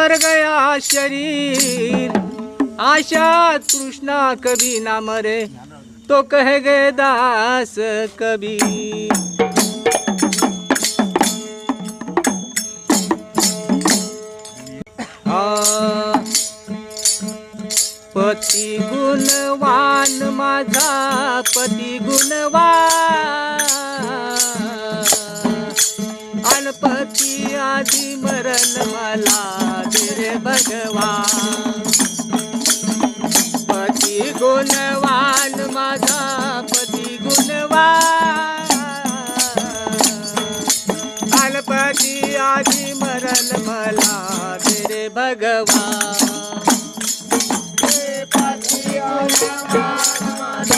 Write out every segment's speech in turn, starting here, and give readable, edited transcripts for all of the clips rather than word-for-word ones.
मर गया शरीर, आशा तृष्णा कभी ना मरे, तो कह गए दास कबीर। पती गुणवान माझा पती गुणवान, अनपती आधी मरण मला दे रे भगवान। पती गुणवान माझा पती गुणवान, अनपती आधी मरण मला दे रे भगवान। पती गुणवान,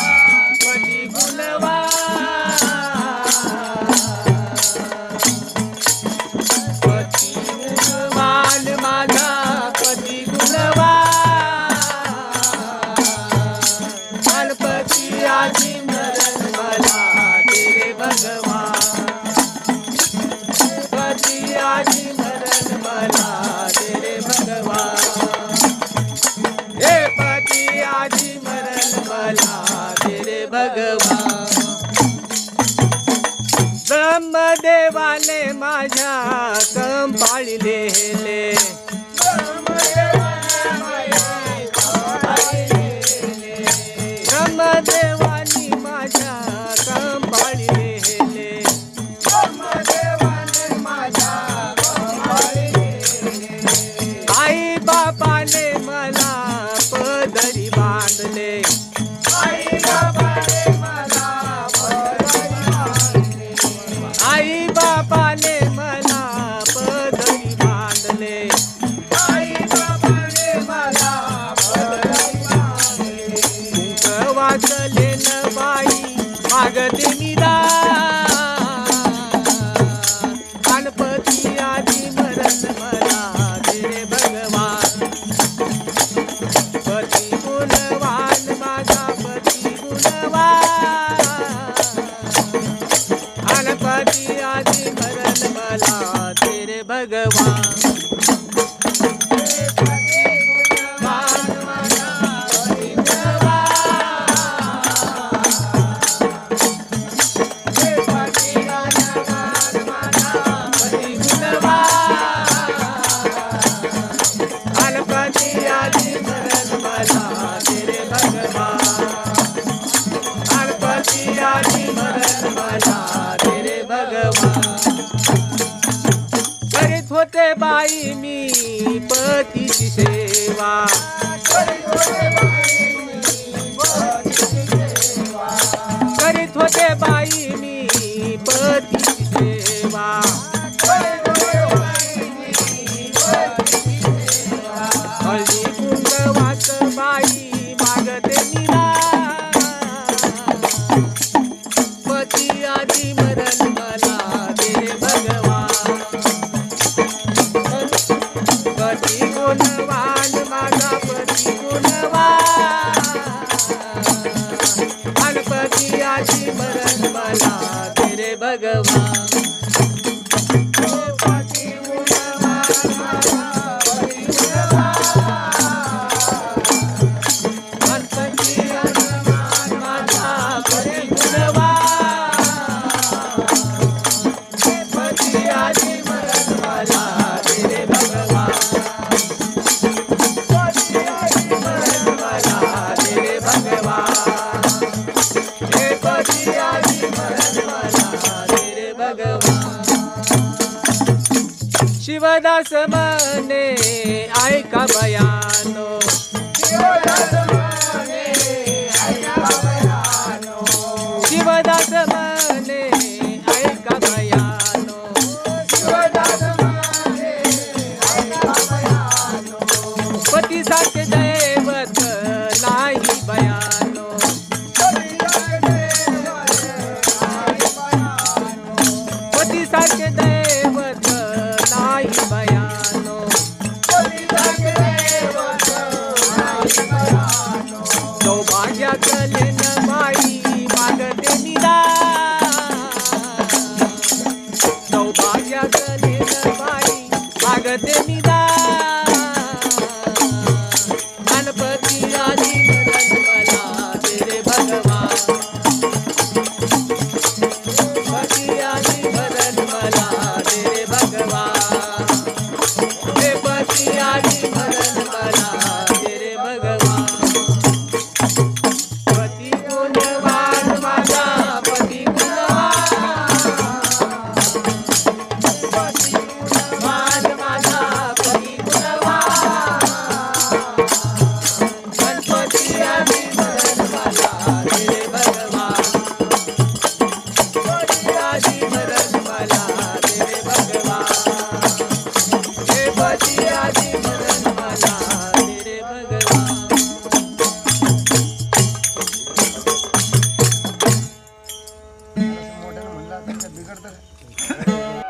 पती गुणवान माझा पती गुणवान, गणपती आधी मरण मला दे रे भगवान। पती आधी मरण मला दे रे भगवान। हे पती आधी मरण मला दे रे भगवान। ब्रह्मदेवाने माझ्या कम पाळिलेले, ब्रह्मदेवानी माझ्या कम पाळिलेले, आई बापाने मला पदरी बांधले, आई बापाने मला पदरी बांधले, आई बापाने मला पदरी बांधले, आई बापाने मला पदरी बांधले। मुख वाचले न बाई मागते निरा, गणपती आधी मरण मला दे रे भगवान। पती गुणवान माझा पती गुणवान, गणपती आधी मरण मला दे रे भगवान। करीत होते बाई मी पतीची सेवा, करीत होते बाई मी पतीची सेवा, हळदी कुंकवाच बाई मागते निरा, पती आधी मरण मला दे रे भगवान। पती गुणवान माझा पती गुणवान, गणपती आधी मरण मला दे रे भगवान। पती गुणवान माझा पती गुणवान, गणपती गुणवान माझा पती गुणवान, पती आधी मरण मला दे रे भगवान। पती आधी मरण मला दे रे भगवान, हे पती आधी मरण मला दे रे भगवान। शिवदास म्हणे ऐका बयानो, शिवदास म्हणे ऐका बयानो, शिवदास म्हणे ऐका बयानो, शिवदास म्हणे ऐका बयानो, पतीसारखे दैवत नाही बयानो, पतीसारखे दैवत नाही बयानो, पतीसारखे त्याच्यात बिघडतं का?